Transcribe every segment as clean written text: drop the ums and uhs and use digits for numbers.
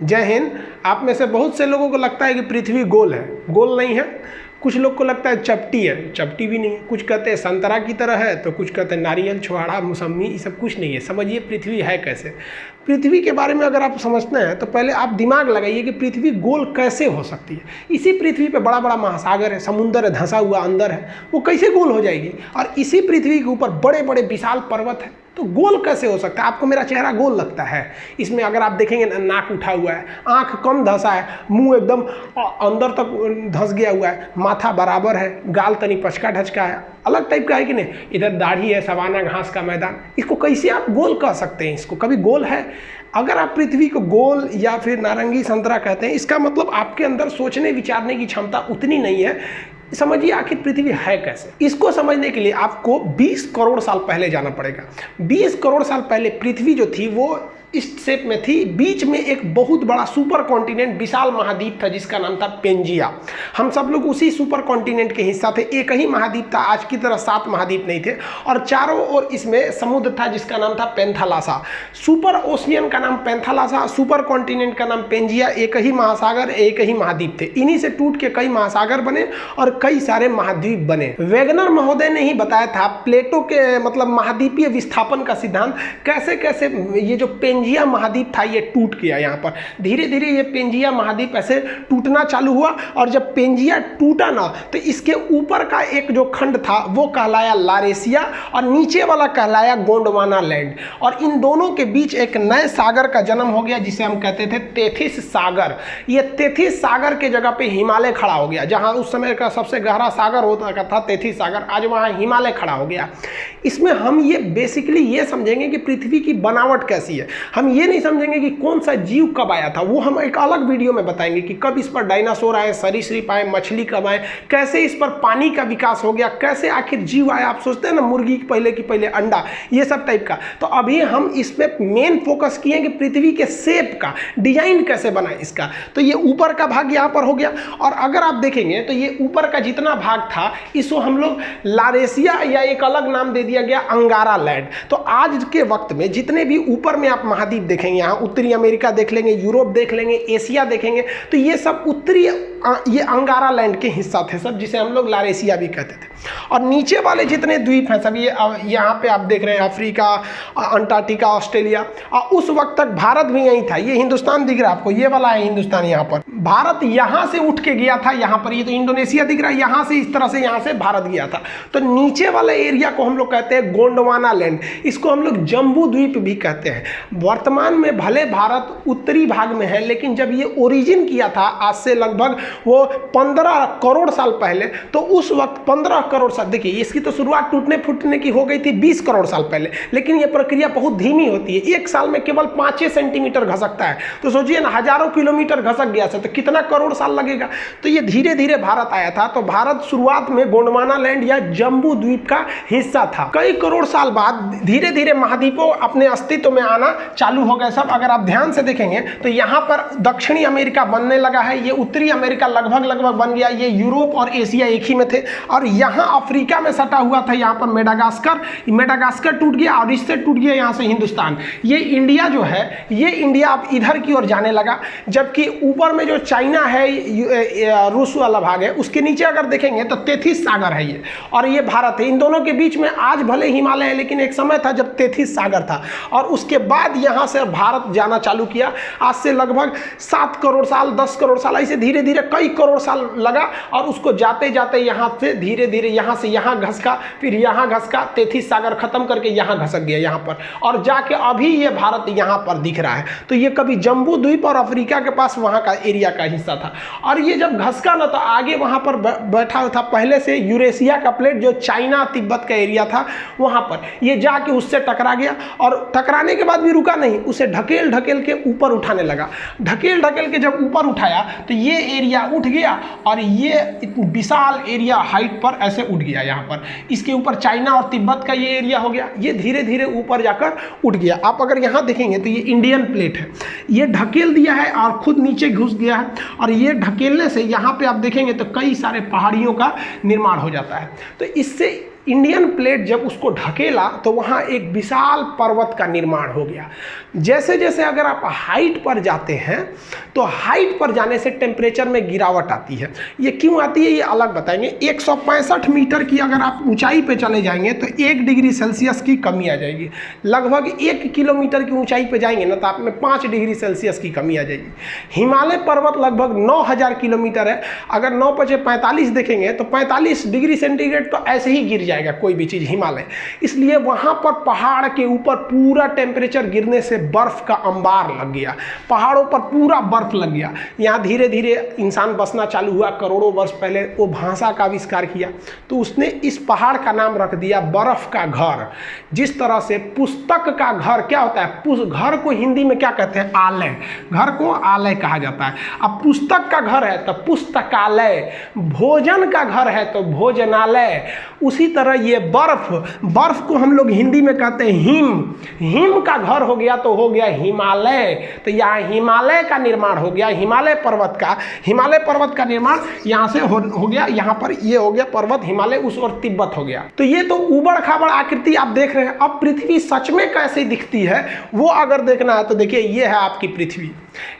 जय हिंद। आप में से बहुत से लोगों को लगता है कि पृथ्वी गोल है। गोल नहीं है। कुछ लोग को लगता है चपटी है, चपटी भी नहीं है। कुछ कहते हैं संतरा की तरह है, तो कुछ कहते हैं नारियल, छुहाड़ा, मौसम्मी, ये सब कुछ नहीं है। समझिए पृथ्वी है कैसे। पृथ्वी के बारे में अगर आप समझते हैं तो पहले आप दिमाग लगाइए कि पृथ्वी गोल कैसे हो सकती है। इसी पृथ्वी पे बड़ा बड़ा महासागर है, समुंदर है, धंसा हुआ अंदर है, वो कैसे गोल हो जाएगी। और इसी पृथ्वी के ऊपर बड़े बड़े विशाल पर्वत है, तो गोल कैसे हो सकता है। आपको मेरा चेहरा गोल लगता है, इसमें अगर आप देखेंगे नाक उठा हुआ है, आंख कम धंसा है, मुंह एकदम अंदर तक धंस गया हुआ है, माथा बराबर है, गाल तनी पचका ढचका है, अलग टाइप का है कि नहीं। इधर दाढ़ी है, सवाना घास का मैदान, इसको कैसे आप गोल कह सकते हैं। इसको कभी गोल है। अगर आप पृथ्वी को गोल या फिर नारंगी संतरा कहते हैं, इसका मतलब आपके अंदर सोचने विचारने की क्षमता उतनी नहीं है। समझिए आखिर पृथ्वी है कैसे। इसको समझने के लिए आपको 20 करोड़ साल पहले जाना पड़ेगा। 20 करोड़ साल पहले पृथ्वी जो थी वो इस शेप में थी। बीच में एक बहुत बड़ा सुपर कॉन्टिनेंट, विशाल महाद्वीप था जिसका नाम था पेंजिया। हम सब लोग उसी सुपर कॉन्टिनेंट के हिस्सा थे। एक ही महाद्वीप था, आज की तरह 7 महाद्वीप नहीं थे, और चारों ओर इसमें समुद्र था जिसका नाम था पेंथालासा। सुपर ओशियन का नाम पेंथालासा, सुपर कॉन्टिनेंट का नाम पेंजिया। एक ही महासागर, एक ही महाद्वीप थे। इन्हीं से टूट के कई महासागर बने और कई सारे महाद्वीप बने। वेगनर महोदय ने ही बताया था प्लेटो के मतलब महाद्वीपीय विस्थापन का सिद्धांत, कैसे कैसे ये जो पेंजिया महाद्वीप था ये टूट गया। यहाँ पर धीरे धीरे ये पेंजिया महाद्वीप ऐसे टूटना चालू हुआ, और जब पेंजिया टूटा ना तो इसके ऊपर का एक जो खंड था वो कहलाया लारेशिया, और नीचे वाला कहलाया गोंडवाना लैंड। और इन दोनों के बीच एक नए सागर का जन्म हो गया जिसे हम कहते थे तेथिस सागर। ये तेथिस सागर के जगह पे हिमालय खड़ा हो गया। जहाँ उस समय का सबसे गहरा सागर होता था तेथिस सागर, आज वहाँ हिमालय खड़ा हो गया। इसमें हम ये बेसिकली ये समझेंगे कि पृथ्वी की बनावट कैसी है। हम ये नहीं समझेंगे कि कौन सा जीव कब आया था, वो हम एक अलग वीडियो में बताएंगे कि कब इस पर डायनासोर आए, सरीसृप आए, मछली कब आए, कैसे इस पर पानी का विकास हो गया, कैसे आखिर जीव आया। आप सोचते हैं ना मुर्गी की पहले अंडा, ये सब टाइप का। तो अभी हम इस पर मेन फोकस किए कि पृथ्वी के शेप का डिजाइन कैसे बना इसका। तो ये ऊपर का भाग यहाँ पर हो गया, और अगर आप देखेंगे तो ये ऊपर का जितना भाग था इसको हम लोग लारेशिया या एक अलग नाम दे दिया गया अंगारा लैंड। तो आज के वक्त में जितने भी ऊपर में आप महाद्वीप देखेंगे, यहाँ उत्तरी अमेरिका देख लेंगे, यूरोप देख लेंगे, एशिया देखेंगे, तो ये सब उत्तरी ये अंगारा लैंड के हिस्सा थे सब, जिसे हम लोग लारेशिया भी कहते थे। और नीचे वाले जितने द्वीप हैं सब ये यहाँ पे आप देख रहे हैं, अफ्रीका, अंटार्कटिका, ऑस्ट्रेलिया। और उस वक्त तक भारत भी यहीं था। ये हिंदुस्तान दिख रहा है आपको, ये वाला है हिंदुस्तान। यहाँ पर भारत यहाँ से उठ के गया था, यहाँ पर ये तो इंडोनेशिया दिख रहा है, यहाँ से इस तरह से यहाँ से भारत गया था। तो नीचे वाले एरिया को हम लोग कहते हैं गोंडवाना लैंड। इसको हम लोग जम्बू द्वीप भी कहते हैं। वर्तमान में भले भारत उत्तरी भाग में है, लेकिन जब ये ओरिजिन किया था आज से लगभग वो 15 करोड़ साल पहले, तो उस वक्त 15 करोड़ साल, देखिए इसकी तो शुरुआत टूटने फूटने की हो गई थी 20 करोड़ साल पहले, लेकिन ये प्रक्रिया बहुत धीमी होती है। एक साल में केवल 5 सेंटीमीटर घसकता है। तो सोचिए ना, हजारों किलोमीटर घसक गया था तो कितना करोड़ साल लगेगा। तो ये धीरे धीरे भारत आया था। तो भारत शुरुआत में गोंडवाना लैंड या जम्बू द्वीप का हिस्सा था। कई करोड़ साल बाद धीरे धीरे महाद्वीपों अपने अस्तित्व में आना चालू हो गए सब। अगर आप ध्यान से देखेंगे तो यहाँ पर दक्षिणी अमेरिका बनने लगा है, ये उत्तरी अमेरिका लगभग बन गया, ये यूरोप और एशिया एक ही में थे। और यहाँ अफ्रीका में सटा हुआ था, यहाँ पर मेडागास्कर टूट गया, और इससे टूट गया यहाँ से हिंदुस्तान। ये इंडिया जो है, ये इंडिया अब इधर की ओर जाने लगा। जबकि ऊपर में जो चाइना है, रूस वाला भाग है, उसके नीचे अगर देखेंगे तो तेथिस सागर है ये, और ये भारत है। इन दोनों के बीच में आज भले हिमालय है, लेकिन एक समय था जब तेथिस सागर था। और उसके बाद यहाँ से भारत जाना चालू किया। आज से लगभग 7 करोड़ साल, 10 करोड़ साल, ऐसे धीरे धीरे कई करोड़ साल लगा। और उसको जाते जाते यहाँ से धीरे धीरे यहाँ से यहाँ घसका, फिर यहाँ घसका, तेथिस सागर खत्म करके यहाँ घसक गया यहाँ पर, और जाके अभी ये भारत यहाँ पर दिख रहा है। तो ये कभी जम्बू द्वीप और अफ्रीका के पास वहाँ का एरिया का हिस्सा था। और ये जब घसका ना, तो आगे वहाँ पर बैठा था पहले से यूरेशिया का प्लेट, जो चाइना तिब्बत का एरिया था, वहाँ पर ये जाके उससे टकरा गया। और टकराने के बाद भी रुका नहीं, उसे ढकेल ढकेल के ऊपर उठाने लगा। ढकेल ढकेल के जब ऊपर उठाया तो ये एरिया उठ गया, और ये विशाल एरिया हाइट पर ऐसे उठ गया यहाँ पर। इसके ऊपर चाइना और तिब्बत का ये एरिया हो गया। ये धीरे धीरे ऊपर जाकर उठ गया। आप अगर यहाँ देखेंगे तो ये इंडियन प्लेट है, ये ढकेल दिया है और खुद नीचे घुस गया है। और ये ढकेलने से यहाँ पे आप देखेंगे तो कई सारे पहाड़ियों का निर्माण हो जाता है। तो इससे इंडियन प्लेट जब उसको ढकेला तो वहाँ एक विशाल पर्वत का निर्माण हो गया। जैसे जैसे अगर आप हाइट पर जाते हैं तो हाइट पर जाने से टेम्परेचर में गिरावट आती है। ये क्यों आती है ये अलग बताएंगे। 165 मीटर की अगर आप ऊंचाई पे चले जाएंगे तो 1 डिग्री सेल्सियस की कमी आ जाएगी। लगभग 1 किलोमीटर की ऊंचाई पे जाएंगे ना तो आप में 5 डिग्री सेल्सियस की कमी आ जाएगी। हिमालय पर्वत लगभग 9000 किलोमीटर है। अगर 9 × 45 देखेंगे तो 45 डिग्री सेंटीग्रेड तो ऐसे ही गिर जाएगा कोई भी चीज़ हिमालय। इसलिए वहाँ पर पहाड़ के ऊपर पूरा टेम्परेचर गिरने से बर्फ़ का अंबार लग गया, पहाड़ों पर पूरा बर्फ़ लग गया। यहाँ धीरे धीरे इंसान बसना चालू हुआ। करोड़ों वर्ष पहले वो भाषा का आविष्कार किया तो उसने इस पहाड़ का नाम रख दिया बर्फ़ का घर। जिस तरह से पुस्तक का घर क्या होता है, घर को हिंदी में क्या कहते हैं, आलय। घर को आलय कहा जाता है। अब पुस्तक का घर है तो पुस्तकालय, भोजन का घर है तो भोजनालय। उसी तरह ये बर्फ को हम लोग हिंदी में कहते हैं हिम का घर हो गया तो हो गया हिमालय। तो यहाँ हिमालय का निर्माण हो गया, हिमालय पर्वत का निर्माण यहाँ से हो गया। यहाँ पर ये हो गया पर्वत, हिमालय उस और तिब्बत हो गया। तो ये तो उबड़ खाबड़ आकृति आप देख रहे हैं। अब पृथ्वी सच में कैसे दिखती है वो अगर देखना है तो देखिए ये है आपकी पृथ्वी,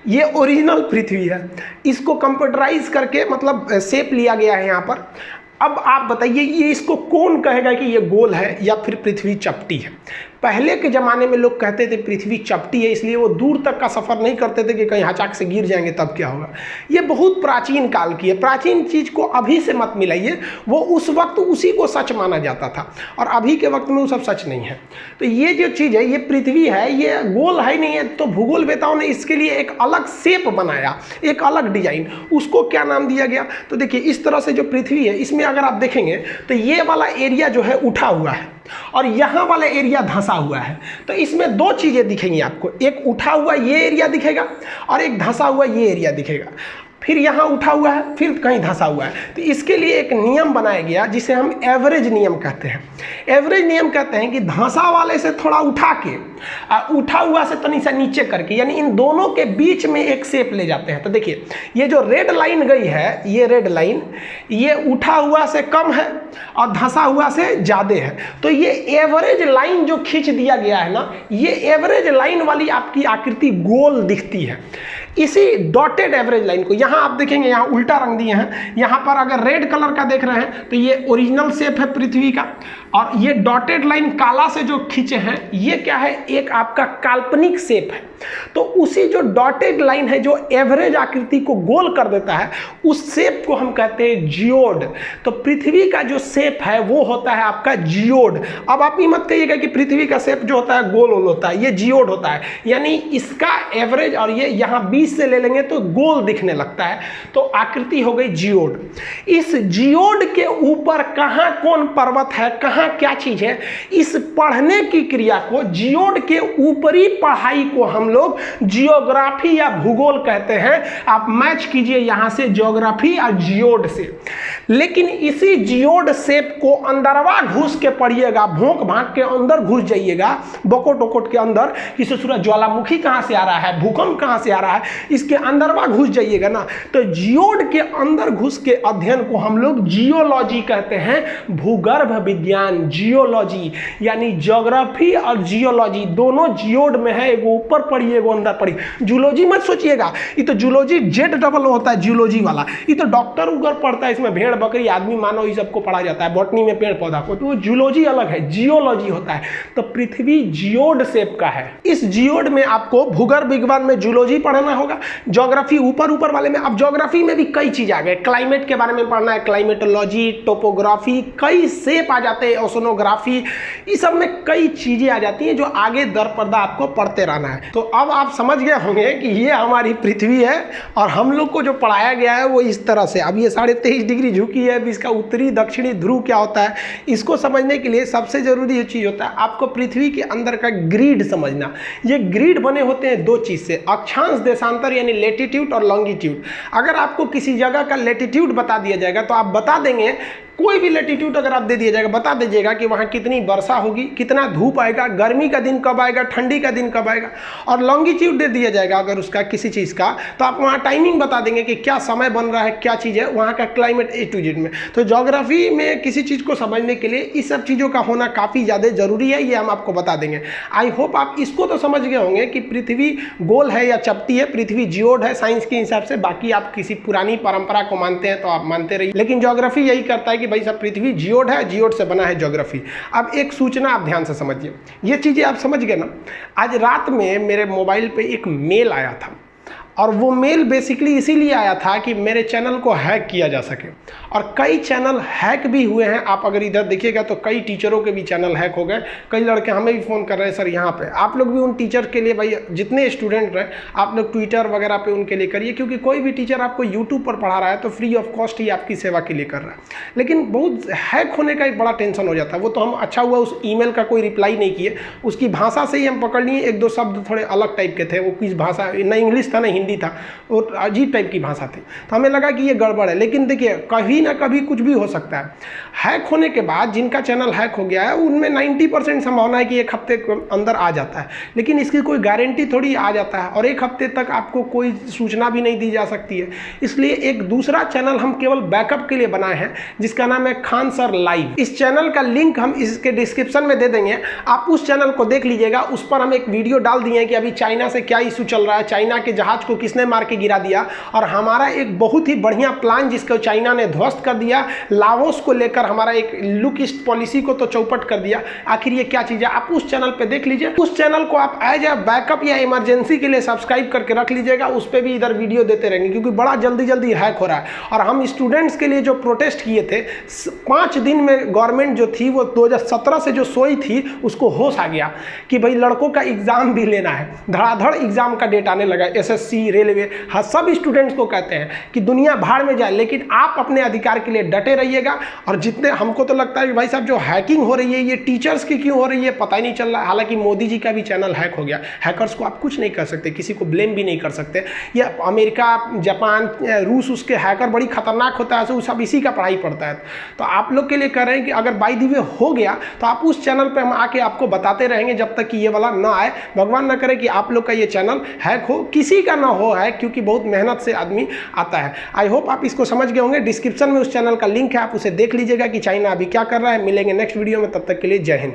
ये ओरिजिनल पृथ्वी है। इसको कंप्यूटराइज करके मतलब शेप लिया गया है यहाँ पर। अब आप बताइए ये इसको कौन कहेगा कि ये गोल है या फिर पृथ्वी चपटी है। पहले के ज़माने में लोग कहते थे पृथ्वी चपटी है, इसलिए वो दूर तक का सफ़र नहीं करते थे कि कहीं अचानक से गिर जाएंगे तब क्या होगा। ये बहुत प्राचीन काल की है। प्राचीन चीज़ को अभी से मत मिलाइए, वो उस वक्त उसी को सच माना जाता था और अभी के वक्त में वो सब सच नहीं है। तो ये जो चीज़ है ये पृथ्वी है, ये गोल है नहीं है। तो भूगोलवेताओं ने इसके लिए एक अलग शेप बनाया, एक अलग डिजाइन। उसको क्या नाम दिया गया तो देखिए इस तरह से जो पृथ्वी है इसमें अगर आप देखेंगे तो ये वाला एरिया जो है उठा हुआ है और यहाँ वाला एरिया धंसा हुआ है। तो इसमें दो चीज़ें दिखेंगी आपको, एक उठा हुआ ये एरिया दिखेगा और एक धंसा हुआ ये एरिया दिखेगा। फिर यहाँ उठा हुआ है, फिर कहीं धंसा हुआ है। तो इसके लिए एक नियम बनाया गया जिसे हम एवरेज नियम कहते हैं। एवरेज नियम कहते हैं कि धंसा वाले से थोड़ा उठा के उठा हुआ से तनी सा नीचे करके, यानी इन दोनों के बीच में एक शेप ले जाते हैं। तो देखिए ये जो रेड लाइन गई है, ये रेड लाइन ये उठा हुआ से कम है और धंसा हुआ से ज़्यादा है। तो ये एवरेज लाइन जो खींच दिया गया है ना, ये एवरेज लाइन वाली आपकी आकृति गोल दिखती है। इसी डॉटेड एवरेज लाइन को यहाँ आप देखेंगे, यहाँ उल्टा रंग दिए हैं। यहाँ पर अगर रेड कलर का देख रहे हैं तो ये ओरिजिनल शेप है पृथ्वी का, और ये डॉटेड लाइन काला से जो खींचे हैं ये क्या है, एक आपका काल्पनिक शेप है। तो उसी जो डॉटेड लाइन है जो एवरेज आकृति को गोल कर देता है, उस शेप को हम कहते हैं जियोड। तो पृथ्वी का जो शेप है वो होता है आपका जियोड। अब आप ये मत कहिएगा कि पृथ्वी का शेप जो होता है गोल गोल होता है, ये जियोड होता है। यानी इसका एवरेज और ये यहाँ 20 से ले लेंगे तो गोल दिखने लगता है, तो आकृति हो गई जियोड। इस जियोड के ऊपर कहाँ कौन पर्वत है, कहाँ क्या चीज है, इस पढ़ने की क्रिया को, जियोड के ऊपरी पढ़ाई को हम लोग जियोग्राफी या भूगोल कहते हैं। आप मैच कीजिए यहां से जियोग्राफी और जियोड से। लेकिन इसी जियोड शेप को अंदरवा घुस के पढ़िएगा, भोंक भांक के अंदर घुस जाइएगा, बकोट वकोट के अंदर, कि ससुरा ज्वालामुखी कहां से आ रहा है, भूकंप कहां से आ रहा है, इसके अंदरवा घुस जाइएगा ना, तो जियोड के अंदर घुस के अध्ययन को हम लोग जियोलॉजी कहते हैं। भूगर्भ विज्ञान, जियोलॉजी, यानी ज्योग्राफी और जियोलॉजी दोनों जियोड में है। एगो ऊपर पढ़िए एगो अंदर पढ़िए। जूलॉजी मत सोचिएगा, ये तो जूलॉजी जेड डबल होता है जियोलॉजी वाला। ये तो डॉक्टर उगर पढ़ता है, इसमें भेड़ बकरी आदमी मानव ये सबको पढ़ा जाता है, बॉटनी में पेड़ पौधा को, तो जूलॉजी अलग है, जियोलॉजी होता है। तो पृथ्वी जियोड शेप का है। इस जियोड में आपको भूगर्भ विज्ञान में जूलॉजी पढ़ना होगा, ज्योग्राफी ऊपर ऊपर वाले में। अब ज्योग्राफी में भी कई चीज आ गए, क्लाइमेट के बारे में पढ़ना है, क्लाइमेटोलॉजी, टोपोग्राफी, कई शेप आ जाते हैं, ओशनोग्राफी, इस सब में कई चीजें आ जाती हैं जो आगे दर पर्दा आपको पढ़ते रहना है। तो अब आप समझ गए होंगे कि ये हमारी पृथ्वी है और हम लोग को जो पढ़ाया गया है वो इस तरह से। अब ये 23.5 डिग्री झुकी है, इसका उत्तरी दक्षिणी ध्रुव क्या होता है, इसको समझने के लिए सबसे जरूरी ये चीज होता है आपको पृथ्वी के अंदर का ग्रिड समझना। ये ग्रिड बने होते हैं दो चीज से, अक्षांश देशांतर यानी लेटीट्यूड और लॉन्गिट्यूड। अगर आपको किसी जगह का लेटीट्यूड बता दिया जाएगा तो आप बता देंगे कोई भी लैटिट्यूड अगर आप दे दिया जाएगा, बता दीजिएगा कि वहाँ कितनी वर्षा होगी, कितना धूप आएगा, गर्मी का दिन कब आएगा, ठंडी का दिन कब आएगा, और लॉन्गिट्यूड दे दिया जाएगा अगर उसका किसी चीज़ का, तो आप वहाँ टाइमिंग बता देंगे कि क्या समय बन रहा है, क्या चीज़ है, वहाँ का क्लाइमेट A to Z में। तो ज्योग्राफी में किसी चीज़ को समझने के लिए इस सब चीज़ों का होना काफ़ी ज़्यादा ज़रूरी है, ये हम आपको बता देंगे। आई होप आप इसको तो समझ गए होंगे कि पृथ्वी गोल है या चपटी है, पृथ्वी जियोड है साइंस के हिसाब से। बाकी आप किसी पुरानी परंपरा को मानते हैं तो आप मानते रहिए, लेकिन ज्योग्राफी यही करता है कि भाई सब पृथ्वी जियोड है, जियोड से बना है ज्योग्राफी। अब एक सूचना आप ध्यान से समझिए, ये चीज़ें आप समझ गए ना। आज रात में मेरे मोबाइल पे एक मेल आया था, और वो मेल बेसिकली इसीलिए आया था कि मेरे चैनल को हैक किया जा सके, और कई चैनल हैक भी हुए हैं। आप अगर इधर देखिएगा तो कई टीचरों के भी चैनल हैक हो गए। कई लड़के हमें भी फ़ोन कर रहे हैं, सर यहाँ पे आप लोग भी उन टीचर के लिए, भाई जितने स्टूडेंट हैं आप लोग ट्विटर वगैरह पे उनके लिए करिए, क्योंकि कोई भी टीचर आपको यूट्यूब पर पढ़ा रहा है तो फ्री ऑफ कॉस्ट ही आपकी सेवा के लिए कर रहा है। लेकिन बहुत हैक होने का एक बड़ा टेंशन हो जाता है। वो तो हम अच्छा हुआ उस ईमेल का कोई रिप्लाई नहीं किए, उसकी भाषा से ही हम पकड़ लिए, एक दो शब्द थोड़े अलग टाइप के थे, वो किस भाषा, ना इंग्लिश था ना हिंदी था, और अजीब टाइप की भाषा थी, तो हमें लगा कि ये गड़बड़ है। लेकिन देखिए कभी ना कभी कुछ भी हो सकता है। हैक होने के बाद जिनका चैनल हैक हो गया है उनमें 90% संभावना है कि एक हफ्ते के अंदर आ जाता है, लेकिन इसकी कोई गारंटी थोड़ी आ जाता है, और एक हफ्ते तक आपको कोई सूचना भी नहीं दी जा सकती है। इसलिए एक दूसरा चैनल हम केवल बैकअप के लिए बनाए हैं, जिसका नाम है खान सर लाइव। इस चैनल का लिंक हम इसके डिस्क्रिप्शन में दे देंगे, आप उस चैनल को देख लीजिएगा। उस पर हम एक वीडियो डाल दिए हैं कि अभी चाइना से क्या इशू चल रहा है, चाइना के जहाज को किसने मार के गिरा दिया, और हमारा एक बहुत ही बढ़िया प्लान जिसको चाइना ने ध्वस्त कर दिया, लाओस को लेकर हमारा एक लुक ईस्ट पॉलिसी को तो चौपट कर दिया। आखिर ये क्या चीज़ है, आप उस चैनल पे देख लीजिए। उस चैनल को आप एज ए बैकअप या इमरजेंसी के लिए सब्सक्राइब करके रख लीजिएगा, उस पर भी इधर वीडियो देते रहेंगे, क्योंकि बड़ा जल्दी जल्दी हैक हो रहा है। और हम स्टूडेंट्स के लिए जो प्रोटेस्ट किए थे 5 दिन में, गवर्नमेंट जो थी वो 2017 से जो सोई थी उसको होश आ गया कि भाई लड़कों का एग्जाम भी लेना है। धड़ाधड़ एग्जाम का डेट आने लगा, SSC, रेलवे, हाँ सब स्टूडेंट्स को कहते हैं कि दुनिया भाड़ में जाए, लेकिन आप अपने अधिकार के लिए डटे रहिएगा। और जितने हमको तो लगता है कि भाई साहब जो हैकिंग हो रही है ये टीचर्स की क्यों हो रही है पता ही नहीं चल रहा है। हालांकि मोदी जी का भी चैनल हैक हो गया, हैकर्स को आप कुछ नहीं कर सकते, किसी को ब्लेम भी नहीं कर सकते। ये अमेरिका, जापान, रूस, उसके हैकर बड़ी खतरनाक होता है, सब इसी का पढ़ाई पड़ता है। तो आप लोग के लिए कह रहे हैं कि अगर बाय द वे हो गया तो आप उस चैनल पर हम आके आपको बताते रहेंगे जब तक कि ये वाला ना आए। भगवान ना करे कि आप लोग का ये चैनल हैक हो, किसी का ना हो हैक, क्योंकि बहुत मेहनत से आदमी आता है। आई होप आप इसको समझ गए होंगे। डिस्क्रिप्शन में उस चैनल का लिंक है, आप उसे देख लीजिएगा कि चाइना अभी क्या कर रहा है। मिलेंगे नेक्स्ट वीडियो में, तब तक के लिए जय हिंद।